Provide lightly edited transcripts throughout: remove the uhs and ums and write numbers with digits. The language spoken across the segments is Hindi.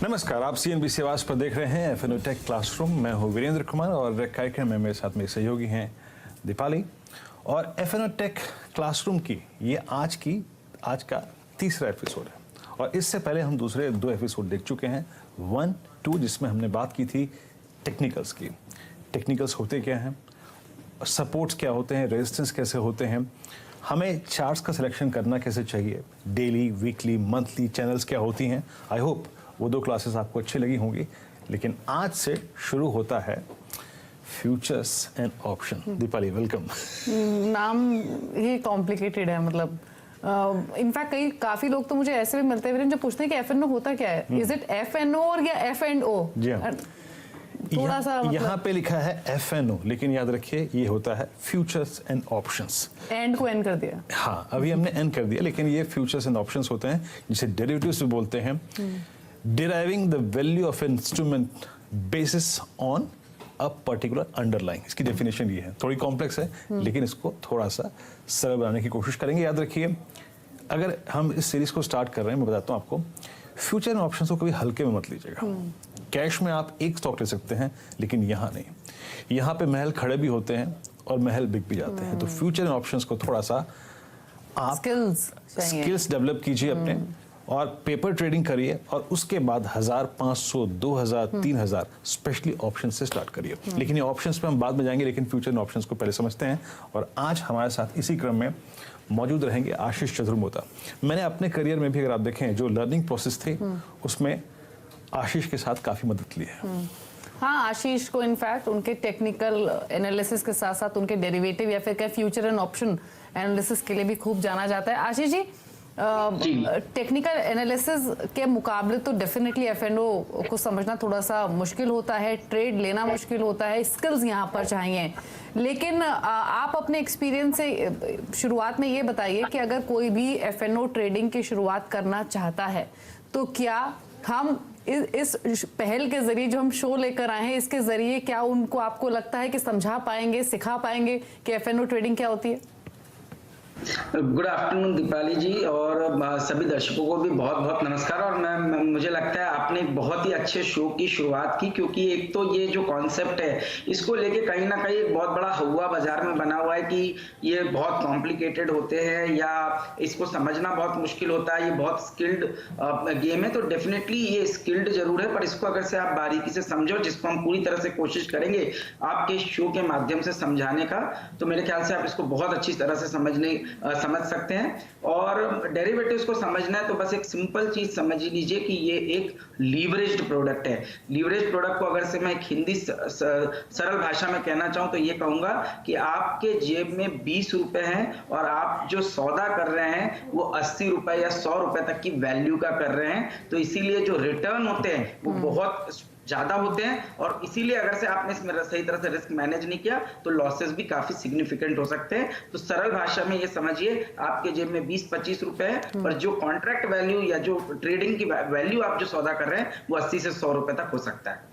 नमस्कार, आप CNBC आवाज पर देख रहे हैं एफएनओ टेक क्लासरूम। मैं हूं वीरेंद्र कुमार और कार्यक्रम में मेरे साथ मेरे सहयोगी हैं दीपाली। और एफएनओ टेक क्लासरूम की ये आज का तीसरा एपिसोड है और इससे पहले हम दूसरे 2 एपिसोड देख चुके हैं, 1, 2, जिसमें हमने बात की थी टेक्निकल्स की। टेक्निकल्स होते क्या हैं, सपोर्ट्स क्या होते हैं, रेजिस्टेंस कैसे होते हैं, हमें चार्ट्स का सिलेक्शन करना कैसे चाहिए, डेली, वीकली, मंथली चैनल्स क्या होती हैं। आई होप वो 2 क्लासेस आपको अच्छी लगी होंगी। लेकिन आज से शुरू होता है futures and option. Deepali, welcome. नाम ही कॉम्प्लिकेटेड है, मतलब इनफैक्ट काफी लोग तो मुझे ऐसे भी मिलते हैं जो पूछते हैं कि एफएनओ होता क्या है। इज इट एफएनओ और या एफएनओ? जी हाँ, थोड़ा सा मतलब यहाँ पे लिखा है एफएनओ, लेकिन याद रखिए ये होता है फ्यूचर्स एंड ऑप्शंस। एंड को एन कर दिया। हाँ, अभी हमने एन कर दिया, लेकिन ये फ्यूचर्स एंड ऑप्शंस होते हैं जिसे डेरिवेटिव्स भी बोलते हैं। Deriving the value of an instrument basis on a particular underlying, इसकी डेफिनेशन ये है। थोड़ी कॉम्प्लेक्स है, लेकिन इसको थोड़ा सा सरल बनाने की कोशिश करेंगे। याद रखिए, अगर हम इस सीरीज को स्टार्ट कर रहे हैं, मैं बताता हूँ आपको, फ्यूचर एंड ऑप्शंस को कभी हल्के में मत लीजिएगा। कैश में आप एक स्टॉक ले सकते हैं, लेकिन यहाँ नहीं। यहाँ पे महल खड़े भी होते हैं और महल बिक भी जाते हैं। तो फ्यूचर एंड ऑप्शंस को थोड़ा सा आप स्किल्स डेवलप कीजिए अपने, और पेपर ट्रेडिंग करिए, और उसके बाद 1000, 500, 2000, 3000 स्पेशली ऑप्शन से स्टार्ट करिए। लेकिन ये ऑप्शंस पे हम बाद में जाएंगे, लेकिन फ्यूचर ऑप्शंस को पहले समझते हैं। और आज हमारे साथ इसी क्रम में मौजूद रहेंगे आशीष चतुर्मोता। मैंने अपने करियर में भी, अगर आप देखें, जो लर्निंग प्रोसेस थी उसमें आशीष के साथ काफी मदद ली है। हाँ, आशीष को इनफैक्ट उनके टेक्निकल एनालिसिस के साथ साथ उनके डेरिवेटिव या फिर क्या फ्यूचर एंड ऑप्शन एनालिसिस के लिए भी खूब जाना जाता है। आशीष जी, टेक्निकल एनालिसिस के मुकाबले तो डेफिनेटली एफएनओ को समझना थोड़ा सा मुश्किल होता है, ट्रेड लेना मुश्किल होता है, स्किल्स यहाँ पर चाहिए। लेकिन आप अपने एक्सपीरियंस से शुरुआत में ये बताइए कि अगर कोई भी एफएनओ ट्रेडिंग की शुरुआत करना चाहता है तो क्या हम इस पहल के जरिए जो हम शो लेकर आए हैं, इसके जरिए क्या उनको, आपको लगता है कि समझा पाएंगे, सिखा पाएंगे कि एफएनओ ट्रेडिंग क्या होती है? गुड आफ्टरनून दीपाली जी, और सभी दर्शकों को भी बहुत बहुत नमस्कार। और मुझे लगता है आपने बहुत ही अच्छे शो की शुरुआत की, क्योंकि एक तो ये जो कॉन्सेप्ट है इसको लेके कहीं ना कहीं एक बहुत बड़ा हवा बाजार में बना हुआ है कि ये बहुत कॉम्प्लिकेटेड होते हैं या इसको समझना बहुत मुश्किल होता है, ये बहुत स्किल्ड गेम है। तो डेफिनेटली ये स्किल्ड जरूर है, पर इसको अगर से आप बारीकी से समझो, जिसको हम पूरी तरह से कोशिश करेंगे आपके शो के माध्यम से समझाने का, तो मेरे ख्याल से आप इसको बहुत अच्छी तरह से समझ सकते हैं। और डेरिवेटिव्स को समझना है तो बस एक सिंपल चीज समझ लीजिए कि ये एक लीवरेज्ड प्रोडक्ट है। लीवरेज प्रोडक्ट को अगर से मैं एक हिंदी सरल भाषा में कहना चाहूं तो ये कहूंगा कि आपके जेब में 20 रुपए हैं और आप जो सौदा कर रहे हैं वो 80 रुपए या 100 रुपए तक की वैल्यू का कर रहे हैं। तो इसीलिए जो रिटर्न होते हैं वो बहुत ज्यादा होते हैं, और इसीलिए अगर से आपने इसमें सही तरह से रिस्क मैनेज नहीं किया तो लॉसेस भी काफी सिग्निफिकेंट हो सकते हैं। तो सरल भाषा में ये समझिए, आपके जेब में 20-25 रुपए है, पर जो कॉन्ट्रैक्ट वैल्यू या जो ट्रेडिंग की वैल्यू आप जो सौदा कर रहे हैं वो 80 से 100 रुपए तक हो सकता है।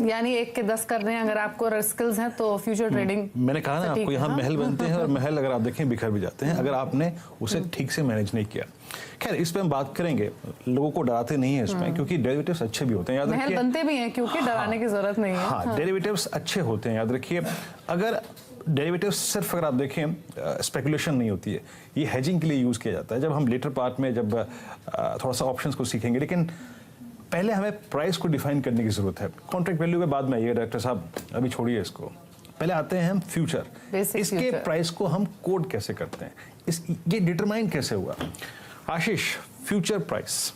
यानी 1 के 10 कर रहे हैं अगर आपको स्किल्स हैं तो फ्यूचर ट्रेडिंग। मैंने कहा ना आपको, यहाँ महल बनते हैं और महल अगर आप देखें बिखर भी जाते हैं अगर आपने उसे ठीक से मैनेज नहीं किया। खैर, इस पे हम बात करेंगे, लोगों को डराते नहीं है इसमें, क्योंकि डेरिवेटिव्स अच्छे भी होते हैं, याद रखिए। महल बनते भी हैं, क्योंकि डराने की जरूरत नहीं है। हाँ, डेरिवेटिव्स अच्छे होते हैं, याद रखिए। अगर डेरिवेटिव्स सिर्फ अगर आप देखें स्पेकुलेशन नहीं होती है, ये हेजिंग के लिए यूज किया जाता है। जब हम लेटर पार्ट में जब थोड़ा सा ऑप्शंस को सीखेंगे, लेकिन पहले हमें प्राइस को डिफाइन करने की जरूरत है। कॉन्ट्रैक्ट वैल्यू के बाद में आइए डायरेक्टर साहब, अभी छोड़िए इसको, पहले आते हैं हम फ्यूचर। इसके फ्यूचर। प्राइस को हम कोड कैसे करते हैं, ये डिटरमाइन कैसे हुआ? आशीष, फ्यूचर प्राइस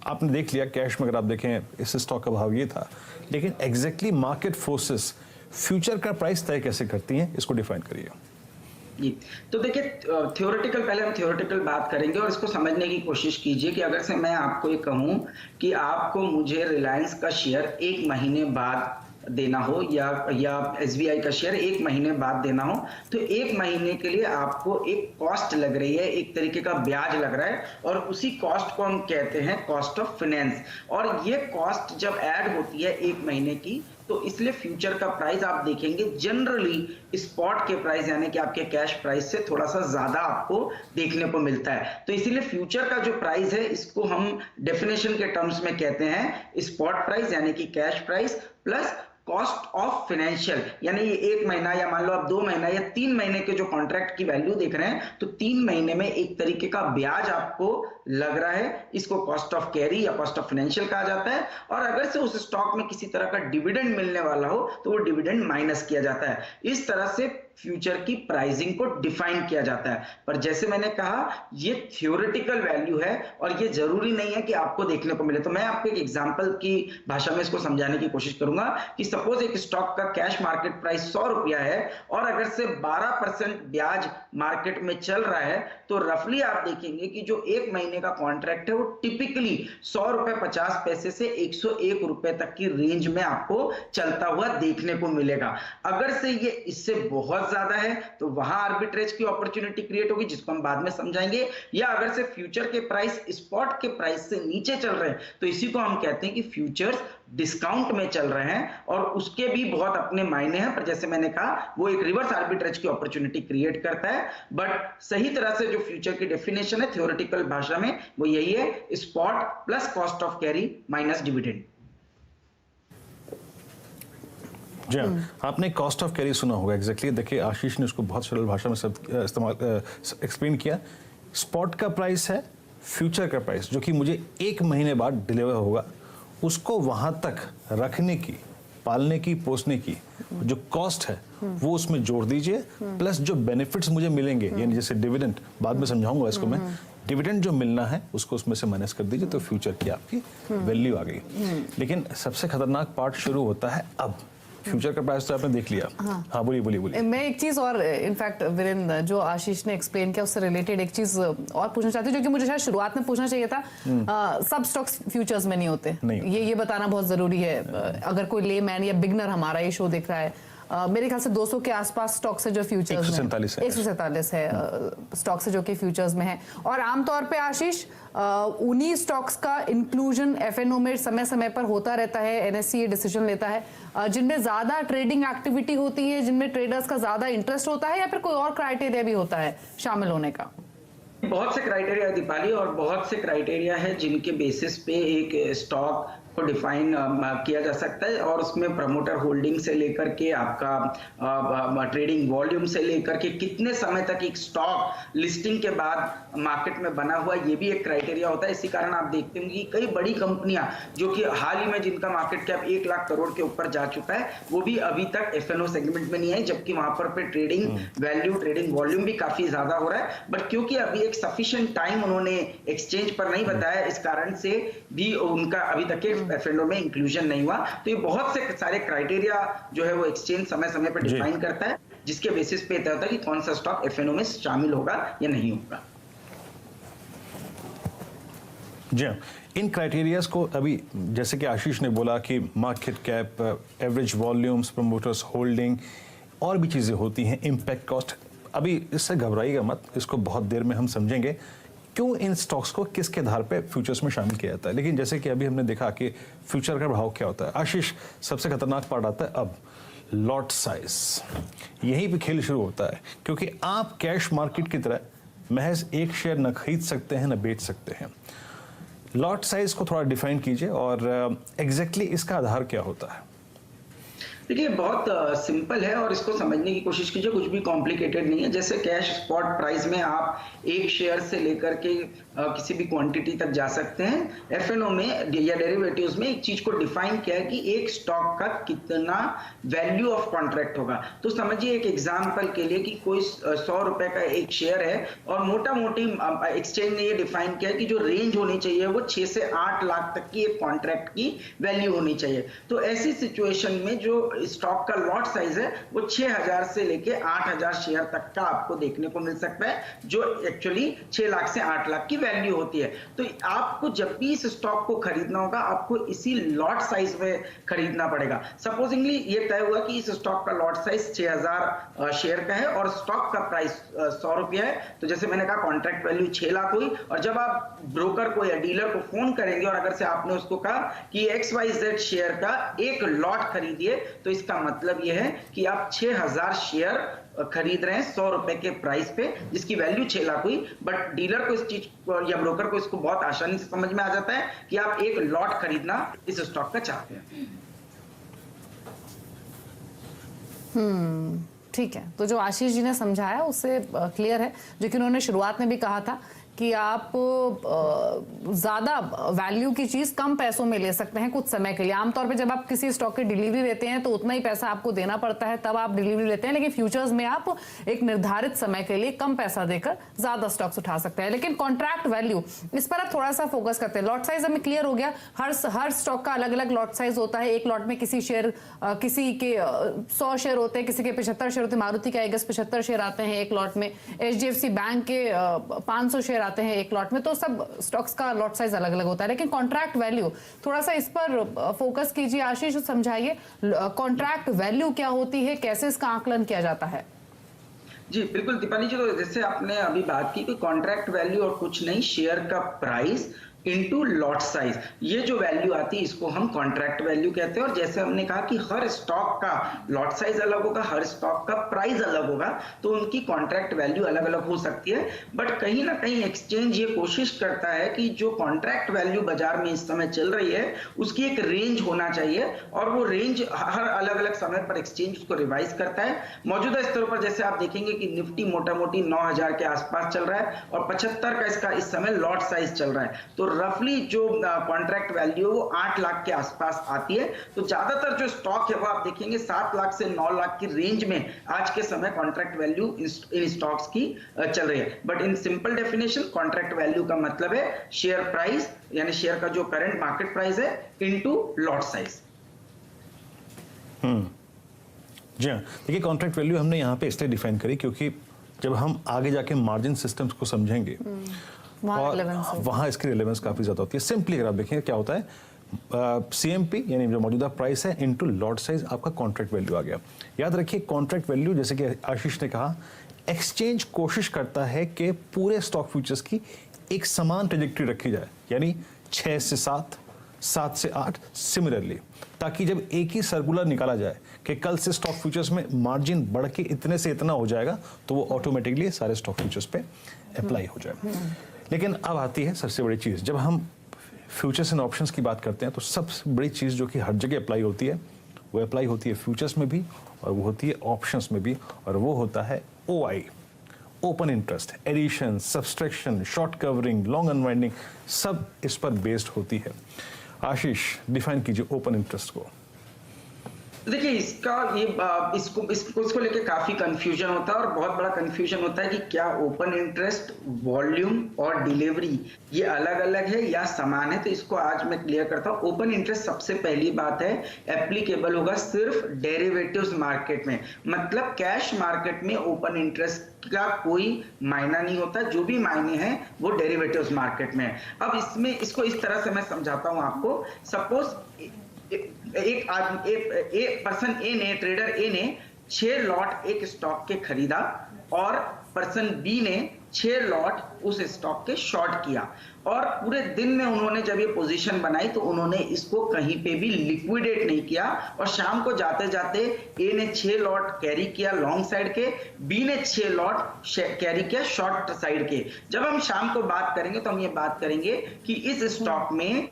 आपने देख लिया, कैश में अगर आप देखें इस स्टॉक का भाव ये था, लेकिन एग्जैक्टली मार्केट फोर्सेस फ्यूचर का प्राइस तय कैसे करती हैं, इसको डिफाइन करिए। तो देखिए, पहले हम थ्योरेटिकल बात करेंगे और इसको समझने की कोशिश कीजिए कि अगर से मैं आपको ये कहूं कि आपको मुझे रिलायंस का शेयर 1 महीने बाद देना हो या SBI का शेयर 1 महीने बाद देना हो, तो 1 महीने के लिए आपको एक कॉस्ट लग रही है, एक तरीके का ब्याज लग रहा है, और उसी कॉस्ट को हम कहते हैं कॉस्ट ऑफ फाइनेंस। और ये कॉस्ट जब ऐड होती है 1 महीने की, तो इसलिए फ्यूचर का प्राइस आप देखेंगे जनरली स्पॉट के प्राइस यानी कि आपके कैश प्राइस से थोड़ा सा ज्यादा आपको देखने को मिलता है। तो इसीलिए फ्यूचर का जो प्राइस है इसको हम डेफिनेशन के टर्म्स में कहते हैं स्पॉट प्राइस यानी कि cash price plus cost of financial, यानी ये 1 महीना या मान लो आप 2 महीना या 3 महीने के जो कॉन्ट्रैक्ट की वैल्यू देख रहे हैं तो 3 महीने में एक तरीके का ब्याज आपको लग रहा है, इसको कॉस्ट ऑफ कैरी या कॉस्ट ऑफ फाइनेंशियल कहा जाता है। और अगर से उस स्टॉक में किसी तरह का डिविडेंड मिलने वाला हो तो वो डिविडेंड माइनस किया जाता है। इस तरह से फ्यूचर की प्राइसिंग को डिफाइन किया जाता है। पर जैसे मैंने कहा ये थ्योरेटिकल वैल्यू है और ये जरूरी नहीं है कि आपको देखने को मिले। तो मैं आपको एक एग्जांपल की भाषा में इसको समझाने की कोशिश करूंगा कि सपोज एक स्टॉक का कैश मार्केट प्राइस 100 रुपया है और अगर से 12% ब्याज मार्केट में चल रहा है तो रफली आप देखेंगे कि जो 1 महीने का कॉन्ट्रैक्ट है वो टिपिकली 100 रुपए 50 पैसे से 101 रुपए तक की रेंज में आपको चलता हुआ देखने को मिलेगा। अगर से ये इससे बहुत ज्यादा है तो वहां आर्बिट्रेज की अपॉर्चुनिटी क्रिएट होगी जिसको हम बाद में समझाएंगे, या अगर से फ्यूचर के प्राइस स्पॉट के प्राइस से नीचे चल रहे हैं तो इसी को हम कहते हैं कि फ्यूचर्स डिस्काउंट में चल रहे हैं और उसके भी बहुत अपने मायने हैं। पर जैसे मैंने कहा वो एक रिवर्स आर्बिट्रेज की अपॉर्चुनिटी क्रिएट करता है। बट सही तरह से जो फ्यूचर की डेफिनेशन है थ्योरेटिकल भाषा में वो यही है, spot plus cost of carry minus dividend. जी हाँ, आपने कॉस्ट ऑफ कैरी सुना होगा एग्जैक्टली। देखिए आशीष ने उसको बहुत सरल भाषा में एक्सप्लेन किया। स्पॉट का प्राइस है फ्यूचर का प्राइस जो कि मुझे 1 महीने बाद डिलीवर होगा, उसको वहां तक रखने की, पालने की, पोसने की जो कॉस्ट है वो उसमें जोड़ दीजिए, प्लस जो बेनिफिट्स मुझे मिलेंगे यानी जैसे डिविडेंड, बाद में समझाऊंगा इसको मैं, डिविडेंड जो मिलना है उसको उसमें से माइनस कर दीजिए तो फ्यूचर की आपकी वैल्यू आ गई। लेकिन सबसे खतरनाक पार्ट शुरू होता है अब। फ्यूचर का प्राइस तो आपने देख लिया। हाँ बोलिए। मैं एक चीज और इनफैक्ट वीरेंद्र जो आशीष ने एक्सप्लेन किया उससे रिलेटेड एक चीज और पूछना चाहती हूँ जो कि मुझे शायद शुरुआत में पूछना चाहिए था। सब स्टॉक्स फ्यूचर्स में नहीं होते, ये बताना बहुत जरूरी है। अगर कोई लेमैन या बिगनर हमारा ये शो देख रहा है, मेरे ख्याल से 200 के आसपास स्टॉक्स है जो फ्यूचर्स 147 है स्टॉक्स है जो कि फ्यूचर्स में है। और आमतौर पे आशीष उन्हीं स्टॉक्स का इंक्लूजन एफएनओ में समय समय पर होता रहता है। एनएससी डिसीजन लेता है जिनमें ज्यादा ट्रेडिंग एक्टिविटी होती है, जिनमें ट्रेडर्स का ज्यादा इंटरेस्ट होता है, या फिर कोई और क्राइटेरिया भी होता है शामिल होने का? बहुत से क्राइटेरिया दीपाली, और बहुत से क्राइटेरिया है जिनके बेसिस पे एक स्टॉक को डिफाइन किया जा सकता है। और उसमें प्रमोटर होल्डिंग से लेकर के आपका ट्रेडिंग वॉल्यूम से लेकर के कितने समय तक एक स्टॉक लिस्टिंग के बाद मार्केट में बना हुआ, ये भी एक क्राइटेरिया होता है। इसी कारण आप देखते होंगे कि कई बड़ी कंपनियां जो कि हाल ही में जिनका मार्केट कैप 1 लाख करोड़ के ऊपर जा चुका है वो भी अभी तक एफएनओ सेगमेंट में नहीं आई, जबकि वहां पर ट्रेडिंग वैल्यू, ट्रेडिंग वॉल्यूम भी काफी ज्यादा हो रहा है। बट क्योंकि अभी एक सफिशिएंट टाइम उन्होंने एक्सचेंज पर नहीं बताया, इस कारण से भी उनका अभी तक एफएनओ में इंक्लूजन नहीं हुआ। तो ये बहुत से सारे क्राइटेरिया जो है वो एक्सचेंज समय समय पर डिफाइन करता है, जिसके बेसिस पे तय होता है कि कौन सा स्टॉक एफएनओ में शामिल होगा या नहीं होगा। जी हाँ, इन क्राइटेरियाज को अभी जैसे कि आशीष ने बोला कि market cap, average volumes, promoters holding, और भी चीज़ें होती हैं, इम्पैक्ट कॉस्ट। अभी इससे घबराइएगा मत, इसको बहुत देर में हम समझेंगे क्यों इन स्टॉक्स को किसके आधार पे फ्यूचर्स में शामिल किया जाता है। लेकिन जैसे कि अभी हमने देखा कि फ्यूचर का भाव क्या होता है। आशीष, सबसे खतरनाक पार्ट आता है अब, लॉट साइज। यहीं पे खेल शुरू होता है, क्योंकि आप कैश मार्केट की तरह महज एक शेयर न खरीद सकते हैं न बेच सकते हैं। लॉट साइज को थोड़ा डिफाइन कीजिए और एग्जैक्टली इसका आधार क्या होता है। देखिए बहुत सिंपल है और इसको समझने की कोशिश कीजिए, कुछ भी कॉम्प्लिकेटेड नहीं है। जैसे कैश स्पॉट प्राइस में आप एक शेयर से लेकर के किसी भी क्वांटिटी तक जा सकते हैं। एफएनओ में या डेरिवेटिव्स में एक चीज को डिफाइन किया है कि एक स्टॉक का कितना वैल्यू ऑफ कॉन्ट्रैक्ट होगा। तो समझिए एक एग्जांपल के लिए कि कोई 100 रुपए का एक शेयर है और मोटा मोटी एक्सचेंज ने ये डिफाइन किया कि जो रेंज होनी चाहिए वो 6 से 8 लाख तक की एक कॉन्ट्रैक्ट की वैल्यू होनी चाहिए। तो ऐसी सिचुएशन में जो स्टॉक का लॉट साइज है वो 6000 से लेके 8000 शेयर तक का आपको देखने को मिल सकता है, जो एक्चुअली 6 लाख से 8 लाख की वैल्यू होती है। तो आपको जब भी इस स्टॉक को खरीदना होगा आपको इसी लॉट साइज में खरीदना पड़ेगा। सपोजिंगली ये तय हुआ कि इस स्टॉक का लॉट साइज 6000 शेयर का है और स्टॉक का प्राइस 100 रुपया है, तो जैसे मैंने कहा कॉन्ट्रैक्ट वैल्यू 6 लाख हुई। और जब आप ब्रोकर को या डीलर को फोन करेंगे और अगर से आपने उसको कहा कि XYZ शेयर का एक लॉट खरीदिए, तो इसका मतलब यह है कि आप 6000 शेयर खरीद रहे हैं 100 रुपए के प्राइस पे, जिसकी वैल्यू 6 लाख हुई। बट डीलर को इस चीज या ब्रोकर को इसको बहुत आसानी से समझ में आ जाता है कि आप एक लॉट खरीदना इस स्टॉक का चाहते हैं। ठीक है, तो जो आशीष जी ने समझाया उससे क्लियर है, जो कि उन्होंने शुरुआत में भी कहा था कि आप ज्यादा वैल्यू की चीज कम पैसों में ले सकते हैं कुछ समय के लिए। आमतौर पे जब आप किसी स्टॉक की डिलीवरी लेते हैं तो उतना ही पैसा आपको देना पड़ता है, तब आप डिलीवरी लेते हैं। लेकिन फ्यूचर्स में आप एक निर्धारित समय के लिए कम पैसा देकर ज्यादा स्टॉक्स उठा सकते हैं। लेकिन कॉन्ट्रैक्ट वैल्यू, इस पर आप थोड़ा सा फोकस करते हैं। लॉट साइज हमें क्लियर हो गया, हर स्टॉक का अलग अलग लॉट साइज होता है। एक लॉट में किसी के 100 शेयर होते हैं, किसी के 75 शेयर होते हैं। मारुति का 75 शेयर आते हैं एक लॉट में, HDFC बैंक के 500 शेयर आते हैं एक लॉट में। तो सब स्टॉक्स का लॉट साइज अलग अलग होता है। लेकिन कॉन्ट्रैक्ट वैल्यू, थोड़ा सा इस पर फोकस कीजिए आशीष, समझाइए कॉन्ट्रैक्ट वैल्यू क्या होती है, कैसे इसका आकलन किया जाता है। जी बिल्कुल दीपाली जी, तो जैसे आपने अभी बात की कि कॉन्ट्रैक्ट वैल्यू और कुछ नहीं, शेयर का प्राइस इनटू लॉट साइज, ये जो वैल्यू आती है इसको हम कॉन्ट्रैक्ट वैल्यू कहते हैं। और जैसे हमने कहा कि हर स्टॉक का लॉट साइज अलग होगा, हर स्टॉक का प्राइस अलग होगा, तो उनकी कॉन्ट्रैक्ट वैल्यू अलग अलग हो सकती है। बट कहीं ना कहीं एक्सचेंज ये कोशिश करता है कि जो कॉन्ट्रैक्ट वैल्यू बाजार में इस समय चल रही है उसकी एक रेंज होना चाहिए, और वो रेंज हर अलग अलग समय पर एक्सचेंज उसको रिवाइज करता है। मौजूदा स्तरों पर जैसे आप देखेंगे कि निफ्टी मोटा मोटी 9000 के आसपास चल रहा है और 75 का इसका इस समय लॉट साइज चल रहा है। तो रफली जो कॉन्ट्रैक्ट वैल्यू वो 8 लाख के आसपास आती है। तो ज्यादातर जो स्टॉक है वो आप देखेंगे 7 लाख से 9 लाख की रेंज में आज के समय कॉन्ट्रैक्ट वैल्यू इन स्टॉक्स की चल रही है। But in simple definition contract value का मतलब है शेयर प्राइस, यानी शेयर का जो करंट मार्केट प्राइस है इनटू लॉट साइज। जी हाँ, देखिए कॉन्ट्रैक्ट वैल्यू हमने यहाँ पे इसलिए डिफाइन करी क्योंकि जब हम आगे जाके मार्जिन सिस्टम्स को समझेंगे और वहाँ इसकी रिलेवेंस काफ़ी ज़्यादा होती है। सिंपली अगर आप देखेंगे क्या होता है, CMP यानी जो मौजूदा प्राइस है इनटू लॉट साइज, आपका कॉन्ट्रैक्ट वैल्यू आ गया। याद रखिए कॉन्ट्रैक्ट वैल्यू, जैसे कि आशीष ने कहा, एक्सचेंज कोशिश करता है कि पूरे स्टॉक फ्यूचर्स की एक समान ट्रेजेक्टरी रखी जाए, यानी 6 से 7, 7 से 8 सिमिलरली, ताकि जब एक ही सर्कुलर निकाला जाए कि कल से स्टॉक फ्यूचर्स में मार्जिन बढ़ के इतने से इतना हो जाएगा, तो वो ऑटोमेटिकली सारे स्टॉक फ्यूचर्स पे अप्लाई हो जाए। लेकिन अब आती है सबसे बड़ी चीज़, जब हम फ्यूचर्स एंड ऑप्शंस की बात करते हैं तो सबसे बड़ी चीज़ जो कि हर जगह अप्लाई होती है, वो अप्लाई होती है फ्यूचर्स में भी और वो होती है ऑप्शंस में भी, और वो होता है OI, open interest, addition, subtraction, short covering, long unwinding, सब इस पर बेस्ड होती है। आशीष, डिफाइन कीजिए ओपन इंटरेस्ट को। देखिए इसका ये इसको लेके काफी कंफ्यूजन होता है और बहुत बड़ा कंफ्यूजन होता है कि क्या ओपन इंटरेस्ट, वॉल्यूम और डिलीवरी ये अलग अलग है या समान है। तो इसको आज मैं क्लियर करता हूँ। ओपन इंटरेस्ट सबसे पहली बात है एप्लीकेबल होगा सिर्फ डेरिवेटिव्स मार्केट में, मतलब कैश मार्केट में ओपन इंटरेस्ट का कोई मायना नहीं होता, जो भी मायने हैं वो डेरिवेटिव्स मार्केट में है। अब इसमें इसको इस तरह से मैं समझाता हूँ आपको। सपोज एक पर्सन ए ने, ट्रेडर ए ने 6 लॉट एक स्टॉक के खरीदा और पर्सन बी ने 6 लॉट उस स्टॉक के शॉर्ट किया, और पूरे दिन में उन्होंने जब ये पोजीशन बनाई तो उन्होंने इसको कहीं पे भी लिक्विडेट नहीं किया, और शाम को जाते जाते ए ने 6 लॉट कैरी किया लॉन्ग साइड के, बी ने 6 लॉट कैरी किया शॉर्ट साइड के। जब हम शाम को बात करेंगे तो हम ये बात करेंगे कि इस स्टॉक में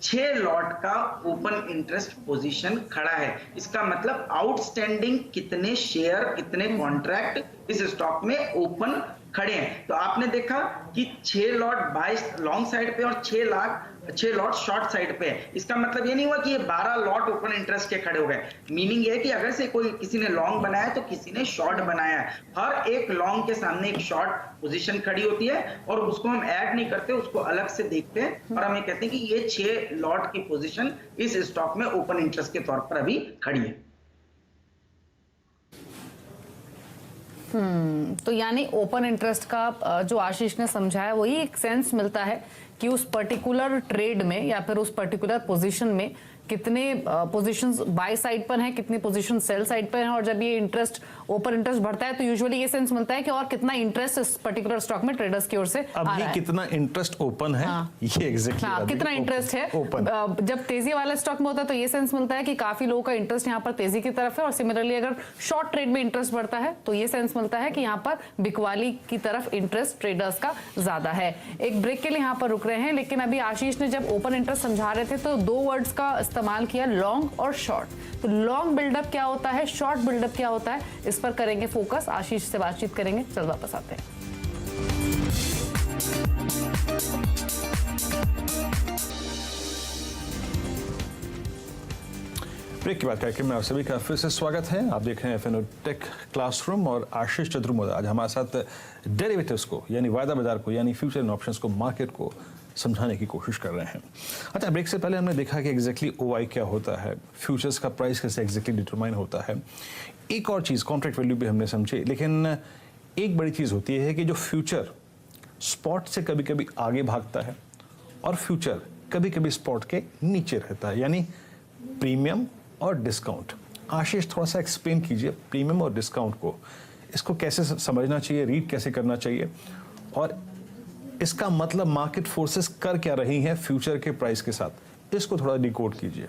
6 लॉट का ओपन इंटरेस्ट पोजीशन खड़ा है। इसका मतलब आउटस्टैंडिंग कितने शेयर, कितने कॉन्ट्रैक्ट इस स्टॉक में ओपन खड़े हैं। तो आपने देखा कि 6 लॉट बाय लॉन्ग साइड पे और 6 लॉट शॉर्ट साइड पे है। इसका मतलब ये नहीं हुआ कि ये 12 लॉट ओपन इंटरेस्ट के खड़े हो गए। मीनिंग ये है कि अगर से कोई किसी ने लॉन्ग बनाया तो किसी ने शॉर्ट बनाया है। हर एक लॉन्ग के सामने एक शॉर्ट पोजीशन खड़ी होती है और उसको हम ऐड नहीं करते, उसको अलग से देखते हैं और हम ये कहते हैं कि ये 6 लॉट की पोजीशन इस स्टॉक में ओपन इंटरेस्ट के तौर पर अभी खड़ी है। तो यानी ओपन इंटरेस्ट का जो आशीष ने समझाया वही एक सेंस मिलता है कि उस पर्टिकुलर ट्रेड में या फिर उस पर्टिकुलर पोजीशन में कितने पोजीशंस बाय साइड पर हैं, कितनी पोजीशन सेल साइड पर हैं, और जब ये इंटरेस्ट ओपन इंटरेस्ट बढ़ता है तो यूजुअली ये सेंस मिलता है कि और कितना इंटरेस्ट इस पर्टिकुलर स्टॉक में ट्रेडर्स की ओर से आ रहा है। कितना इंटरेस्ट ओपन है, ये एग्जैक्टली कितना इंटरेस्ट है ओपन। जब तेजी वाले स्टॉक में होता है तो ये सेंस मिलता है कि काफी लोगों का इंटरेस्ट यहाँ पर तेजी की तरफ है, और सिमिलरली अगर शॉर्ट ट्रेड में इंटरेस्ट बढ़ता है तो ये सेंस मिलता है कि यहाँ पर बिकवाली की तरफ इंटरेस्ट ट्रेडर्स का ज्यादा है। एक ब्रेक के लिए यहाँ पर रुक रहे हैं, लेकिन अभी आशीष ने जब ओपन इंटरेस्ट समझा रहे थे तो दो वर्ड्स का इस्तेमाल किया, लॉन्ग और शॉर्ट। तो लॉन्ग बिल्डअप क्या होता है, शॉर्ट बिल्डअप क्या होता है, इस पर करेंगे फोकस, आशीष से बातचीत करेंगे। चल वापस आते हैं। ब्रेक के बाद कार्यक्रम में आप सभी का फिर से स्वागत है। आप देख रहे हैं FNO टेक क्लासरूम और आशीष चतुर्वेदी आज हमारे साथ डेरिवेटिव्स को यानी वायदा बाजार को यानी फ्यूचर एंड ऑप्शंस को मार्केट को समझाने की कोशिश कर रहे हैं। अच्छा, ब्रेक से पहले हमने देखा कि एग्जैक्टली OI क्या होता है, फ्यूचर्स का प्राइस कैसे एग्जैक्टली डिटरमाइन होता है। एक और चीज़ कॉन्ट्रैक्ट वैल्यू भी हमने समझी, लेकिन एक बड़ी चीज़ होती है कि जो फ्यूचर स्पॉट से कभी कभी आगे भागता है और फ्यूचर कभी कभी स्पॉट के नीचे रहता है, यानी प्रीमियम और डिस्काउंट। आशीष थोड़ा सा एक्सप्लेन कीजिए प्रीमियम और डिस्काउंट को, इसको कैसे समझना चाहिए, रीड कैसे करना चाहिए, और इसका मतलब मार्केट फोर्सेस कर क्या रही हैं फ्यूचर के प्राइस के साथ, इसको थोड़ा डिकोड कीजिए।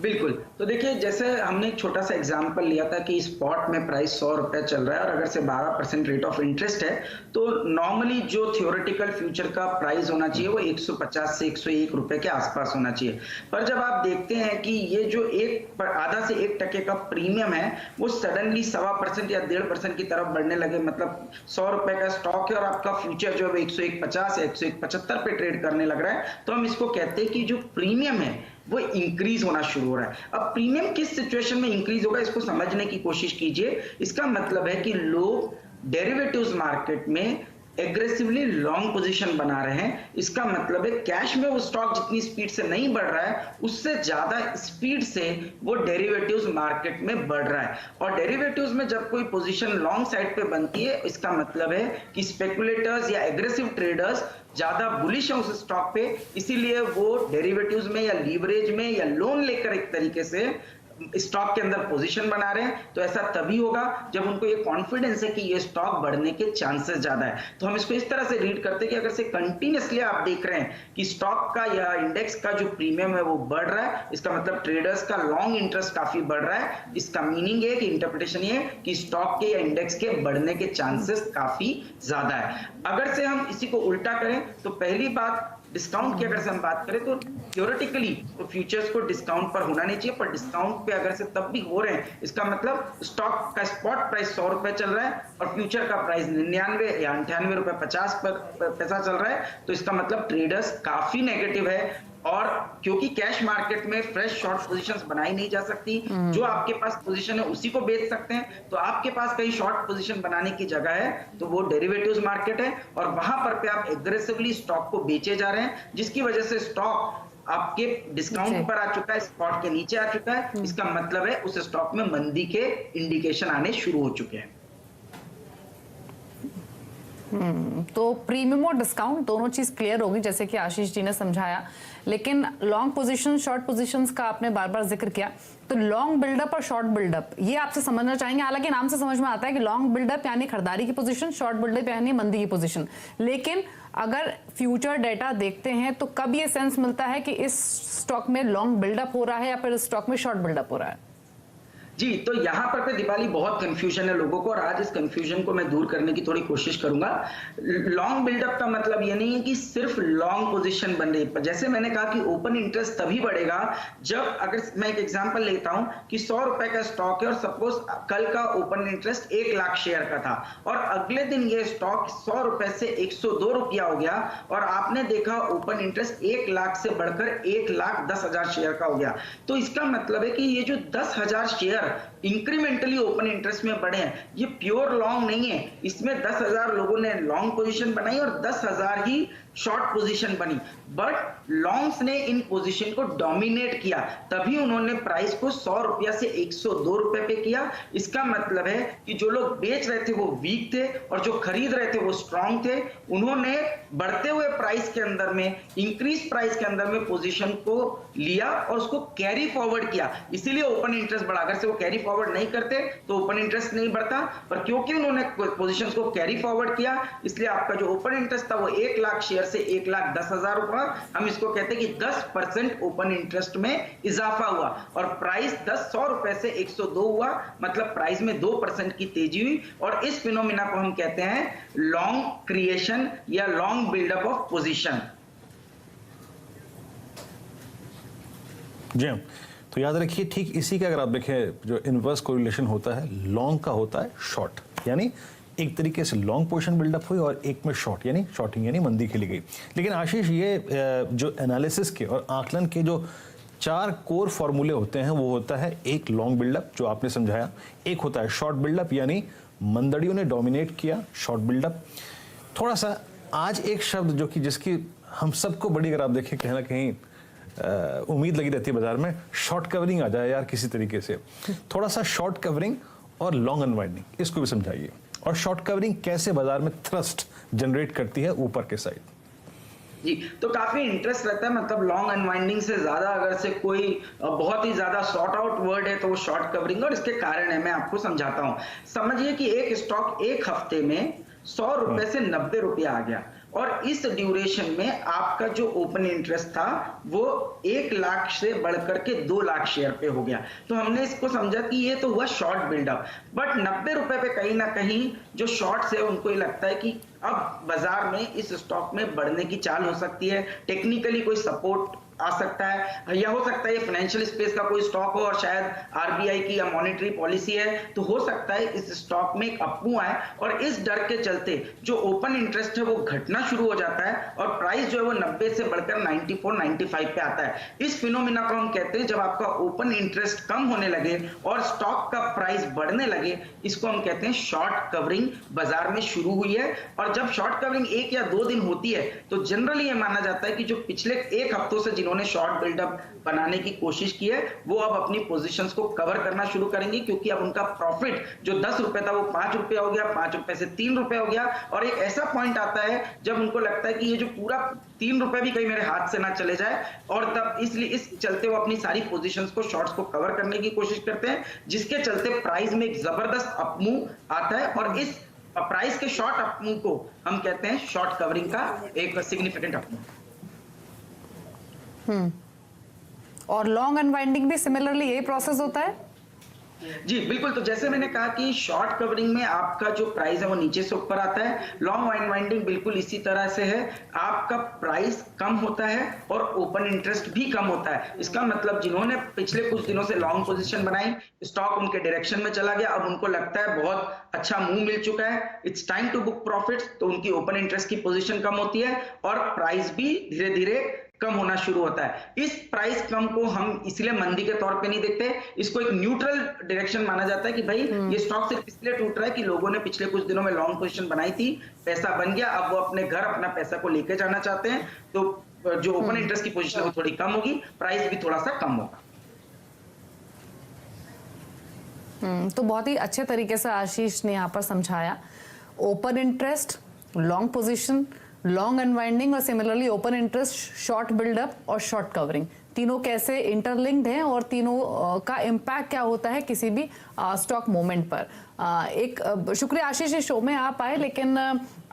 बिल्कुल, तो देखिए जैसे हमने एक छोटा सा एग्जांपल लिया था कि स्पॉट में प्राइस 100 रुपए चल रहा है और अगर से 12% रेट ऑफ इंटरेस्ट है तो नॉर्मली जो थियोरेटिकल फ्यूचर का प्राइस होना चाहिए वो 150 से 101 रुपए के आसपास होना चाहिए। पर जब आप देखते हैं कि ये जो आधा से 1% का प्रीमियम है वो सडनली 1.25% या 1.5% की तरफ बढ़ने लगे, मतलब 100 रुपए का स्टॉक है और आपका फ्यूचर जो है 101.50 या 101.75 पे ट्रेड करने लग रहा है, तो हम इसको कहते हैं कि जो प्रीमियम है वो इंक्रीज होना शुरू हो रहा है। अब प्रीमियम किस सिचुएशन में इंक्रीज होगा इसको समझने की कोशिश कीजिए। इसका मतलब है कि लोग डेरिवेटिव्स मार्केट में एग्रेसिवली लॉन्ग पोजीशन बना रहे हैं। इसका मतलब है कैश में वो स्टॉक जितनी स्पीड से नहीं बढ़ रहा है उससे ज्यादा स्पीड से वो डेरिवेटिव्स मार्केट में बढ़ रहा है। और डेरिवेटिव्स में जब कोई पोजीशन लॉन्ग साइड पे बनती है इसका मतलब है कि स्पेकुलेटर्स या एग्रेसिव ट्रेडर्स ज्यादा बुलिश है उस स्टॉक पे, इसीलिए वो डेरिवेटिव्स में या लीवरेज में या लोन लेकर एक तरीके से स्टॉक के अंदर पोजीशन बना रहे हैं। तो ऐसा तभी होगा जब उनको ये कॉन्फिडेंस है कि ये स्टॉक बढ़ने के चांसेस ज्यादा है। तो हम इसको इस तरह से रीड करते हैं कि अगर से कंटिन्यूअसली आप देख रहे हैं कि स्टॉक का या इंडेक्स का जो प्रीमियम है वो बढ़ रहा है, इसका मतलब ट्रेडर्स का लॉन्ग इंटरेस्ट काफी बढ़ रहा है। इसका मीनिंग है कि इंटरप्रिटेशन ये है कि स्टॉक के या इंडेक्स के बढ़ने के चांसेस काफी ज्यादा है। अगर से हम इसी को उल्टा करें तो पहली बात डिस्काउंट की अगर से हम बात करें तो थियोरेटिकली तो फ्यूचर्स को डिस्काउंट पर होना नहीं चाहिए, पर डिस्काउंट पे अगर से तब भी हो रहे हैं इसका मतलब स्टॉक का स्पॉट प्राइस 100 रुपए चल रहा है और फ्यूचर का प्राइस 99 या 98 रुपए 50 पैसा चल रहा है, तो इसका मतलब ट्रेडर्स काफी नेगेटिव है। और क्योंकि कैश मार्केट में फ्रेश शॉर्ट पोजीशंस बनाई नहीं जा सकती, जो आपके पास पोजीशन है उसी को बेच सकते हैं, तो आपके पास कहीं शॉर्ट पोजीशन बनाने की जगह है तो वो डेरिवेटिव्स मार्केट है और वहां पर पे आप एग्रेसिवली स्टॉक को बेचे जा रहे हैं, जिसकी वजह से स्टॉक आपके डिस्काउंट पर आ चुका है, स्पॉट के नीचे आ चुका है। इसका मतलब है उस स्टॉक में मंदी के इंडिकेशन आने शुरू हो चुके हैं। तो प्रीमियम और डिस्काउंट दोनों चीज क्लियर होगी जैसे कि आशीष जी ने समझाया, लेकिन लॉन्ग पोजीशन शॉर्ट पोजीशंस का आपने बार बार जिक्र किया, तो लॉन्ग बिल्डअप और शॉर्ट बिल्डअप ये आपसे समझना चाहेंगे। हालांकि नाम से समझ में आता है कि लॉन्ग बिल्डअप यानी खरीदारी की पोजीशन, शॉर्ट बिल्डअप यानी मंदी की पोजीशन, लेकिन अगर फ्यूचर डेटा देखते हैं तो कब ये सेंस मिलता है कि इस स्टॉक में लॉन्ग बिल्डअप हो रहा है या फिर इस स्टॉक में शॉर्ट बिल्डअप हो रहा है? जी, तो यहाँ पर दीपाली बहुत कंफ्यूजन है लोगों को और आज इस कंफ्यूजन को मैं दूर करने की थोड़ी कोशिश करूंगा। लॉन्ग बिल्डअप का मतलब ये नहीं है कि सिर्फ लॉन्ग पोजीशन बन रही है। जैसे मैंने कहा कि ओपन इंटरेस्ट तभी बढ़ेगा जब, अगर मैं एक एग्जांपल लेता हूं कि 100 रुपए का स्टॉक है और सपोज कल का ओपन इंटरेस्ट 1 लाख शेयर का था और अगले दिन ये स्टॉक 100 रुपए से 102 रुपया हो गया और आपने देखा ओपन इंटरेस्ट 1 लाख से बढ़कर 1,10,000 शेयर का हो गया, तो इसका मतलब है कि ये जो 10,000 शेयर इंक्रीमेंटली ओपन इंटरेस्ट में बढ़े हैं। ये प्योर लॉन्ग नहीं है, इसमें 10,000 लोगों ने लॉन्ग पोजीशन बनाई और 10,000 ही शॉर्ट पोजीशन बनी, बट लॉन्ग्स ने इन पोजीशन को डोमिनेट किया, तभी उन्होंने प्राइस को 100 रुपया से 102 रुपए पे किया। इसका मतलब है कि जो लोग बेच रहे थे वो वीक थे और जो खरीद रहे थे वो स्ट्रांग थे। उन्होंने बढ़ते हुए प्राइस के अंदर में, इंक्रीज प्राइस के अंदर में पोजीशन को लिया और उसको कैरी फॉरवर्ड किया, इसीलिए ओपन इंटरेस्ट बढ़ा। अगर से वो कैरी फॉरवर्ड नहीं करते तो ओपन इंटरेस्ट नहीं बढ़ता, पर क्योंकि उन्होंने पोजीशंस को कैरी फॉरवर्ड किया, इसलिए आपका जो ओपन इंटरेस्ट था वो 1 लाख शेयर से 1,10,000 हुआ। हम इसको कहते हैं कि 10% ओपन इंटरेस्ट में इजाफा हुआ और प्राइस 100 रुपए से 102 हुआ, मतलब प्राइस में 2% की तेजी हुई। और इस फिनोमिना को हम कहते हैं लॉन्ग क्रिएशन या लॉन्ग बिल्डअप ऑफ पोजीशन। जी हाँ, तो याद रखिए ठीक इसी का अगर आप देखें जो इनवर्स कोरिलेशन होता है लॉन्ग का होता है शॉर्ट, यानी एक तरीके से लॉन्ग पोजीशन बिल्डअप हुई और एक में शॉर्ट यानी शॉर्टिंग यानी मंदी खेली गई। लेकिन आशीष ये जो एनालिसिस के और आकलन के जो 4 कोर फॉर्मूले होते हैं वो होता है एक लॉन्ग बिल्डअप जो आपने समझाया, एक होता है शॉर्ट बिल्डअप यानी मंदड़ियों ने डोमिनेट किया शॉर्ट बिल्डअप। थोड़ा सा आज एक शब्द जो कि जिसकी हम सबको बड़ी अगर आप देखें कहीं ना कहीं उम्मीद लगी रहती है बाजार में, शॉर्ट कवरिंग आ जाए यार किसी तरीके से। थोड़ा सा शॉर्ट कवरिंग और लॉन्ग अनवाइंडिंग इसको भी समझाइए, और शॉर्ट कवरिंग कैसे बाजार में थ्रस्ट जनरेट करती है ऊपर के साइड। जी, तो काफी इंटरेस्ट रहता है, मतलब लॉन्ग अनवाइंडिंग से ज्यादा अगर से कोई बहुत ही ज्यादा शॉर्ट आउट वर्ड है तो वो शॉर्ट कवरिंग, और इसके कारण है मैं आपको समझाता हूं। समझिए कि एक स्टॉक एक हफ्ते में 100 रुपए से 90 रुपया आ गया और इस ड्यूरेशन में आपका जो ओपन इंटरेस्ट था वो 1 लाख से बढ़कर के 2 लाख शेयर पे हो गया। तो हमने इसको समझा कि ये तो हुआ शॉर्ट बिल्डअप, बट 90 रुपए पे कहीं ना कहीं जो शॉर्ट्स है उनको ये लगता है कि अब बाजार में इस स्टॉक में बढ़ने की चाल हो सकती है, टेक्निकली कोई सपोर्ट आ सकता है, या हो सकता है ये फाइनेंशियल स्पेस का कोई स्टॉक हो और शायद आरबीआई की या मॉनेटरी पॉलिसी है, तो हो सकता है इस स्टॉक में एक अपमूव आए। और इस डर के चलते जो ओपन इंटरेस्ट है वो घटना शुरू हो जाता है और प्राइस जो है वो 90 से बढ़कर 94-95 पे आता है। इस फिनोमिना को हम कहते हैं जब आपका ओपन इंटरेस्ट कम होने लगे और स्टॉक का प्राइस बढ़ने लगे, इसको हम कहते हैं शॉर्ट कवरिंग बाजार में शुरू हुई है। और जब शॉर्ट कवरिंग 1 या 2 दिन होती है तो जनरली ये माना जाता है कि जो पिछले 1 हफ्तों से जिन्होंने शॉर्ट बिल्डअप बनाने की कोशिश की है वो अब अपनी पोजीशंस को कवर करना शुरू करेंगे, क्योंकि अब उनका प्रॉफिट जो 10 रुपए था वो 5 रुपए हो गया, 5 रुपए से 3 रुपए हो गया। और एक ऐसा पॉइंट आता है जब उनको लगता है कि ये जो पूरा 3 रुपए भी कहीं मेरे हाथ से ना चले जाए, और तब इसलिए इस चलते वो अपनी सारी पोजीशंस को शॉर्ट्स को कवर करने की कोशिश करते हैं, जिसके चलते प्राइस में एक जबरदस्त अपमूव आता है। और इस प्राइस के शॉर्ट अपमूव को हम कहते हैं शॉर्ट कवरिंग का एक सिग्निफिकेंट अपमूव। और लॉन्ग अनवाइंडिंग भी सिमिलरली यही प्रोसेस होता है? जी बिल्कुल, तो जैसे मैंने कहा कि शॉर्ट कवरिंग में आपका जो प्राइस है वो नीचे से ऊपर आता है, लॉन्ग अनवाइंडिंग बिल्कुल इसी तरह से है, आपका प्राइस कम होता है और ओपन इंटरेस्ट भी कम होता है। इसका मतलब जिन्होंने पिछले कुछ दिनों से लॉन्ग पोजीशन बनाई, स्टॉक उनके डायरेक्शन में चला गया, अब उनको लगता है बहुत अच्छा मूव मिल चुका है, it's time to book profits, तो उनकी ओपन इंटरेस्ट की पोजीशन कम होती है और प्राइस भी धीरे धीरे कम होना शुरू होता है। इस प्राइस कम को हम इसलिए मंदी के तौर पे नहीं देखते, इसको एक न्यूट्रल डायरेक्शन माना जाता है कि भाई ये स्टॉक सिर्फ इसलिए टूट रहा है कि लोगों ने पिछले कुछ दिनों में लॉन्ग पोजीशन बनाई थी, पैसा बन गया, अब वो अपने घर अपना पैसा को लेके जाना चाहते हैं, तो जो ओपन इंटरेस्ट की पोजीशन है वो थोड़ी कम होगी, प्राइस भी थोड़ा सा कम होगा। तो बहुत ही अच्छे तरीके से आशीष ने यहाँ पर समझाया open interest, long position, long unwinding और similarly open interest, short buildup और शॉर्ट कवरिंग, तीनों कैसे इंटरलिंक्ड हैं और तीनों का इम्पैक्ट क्या होता है किसी भी स्टॉक मूवमेंट पर। एक शुक्रिया आशीष इस शो में आप आए, लेकिन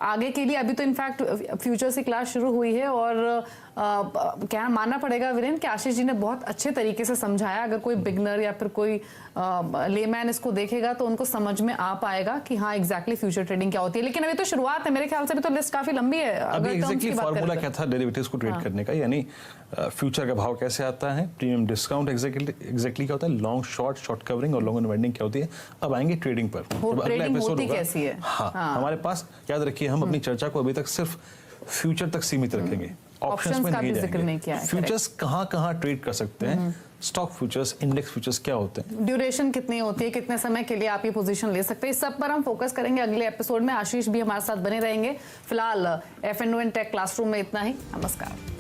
आगे के लिए अभी तो इनफैक्ट फ्यूचर्स की क्लास शुरू हुई है और क्या मानना पड़ेगा वीरेंद्र कि आशीष जी ने बहुत अच्छे तरीके से समझाया। अगर कोई बिगनर या फिर कोई लेमैन इसको देखेगा तो उनको समझ में आ पाएगा कि हाँ एग्जैक्टली फ्यूचर ट्रेडिंग क्या होती है। लेकिन अभी तो शुरुआत है, मेरे ख्याल से अभी तो लिस्ट काफी लंबी है। अभी एग्जैक्टली फॉर्मूला क्या था डेरिवेटिव्स को ट्रेड करने का, यानी फ्यूचर का भाव कैसे आता है, प्रीमियम डिस्काउंट एग्जैक्टली क्या होता है, लॉन्ग शॉर्ट, शॉर्ट कवरिंग और लॉन्ग अनवाइंडिंग क्या होती है। अब आएंगे ट्रेडिंग पर, अगला एपिसोड होगा कैसी है। हाँ, हमारे पास याद रखिए हम अपनी चर्चा को अभी तक सिर्फ फ्यूचर तक सीमित रखेंगे, ऑप्शंस में का नहीं भी जिक्र नहीं किया जाएंगे। है। फ्यूचर्स कहाँ ट्रेड कर सकते हैं, स्टॉक फ्यूचर्स, इंडेक्स फ्यूचर्स क्या होते हैं, ड्यूरेशन कितनी होती है, कितने समय के लिए आप ये पोजीशन ले सकते हैं, इस सब पर हम फोकस करेंगे अगले एपिसोड में। आशीष भी हमारे साथ बने रहेंगे। फिलहाल FNO टेक क्लासरूम में इतना ही। नमस्कार।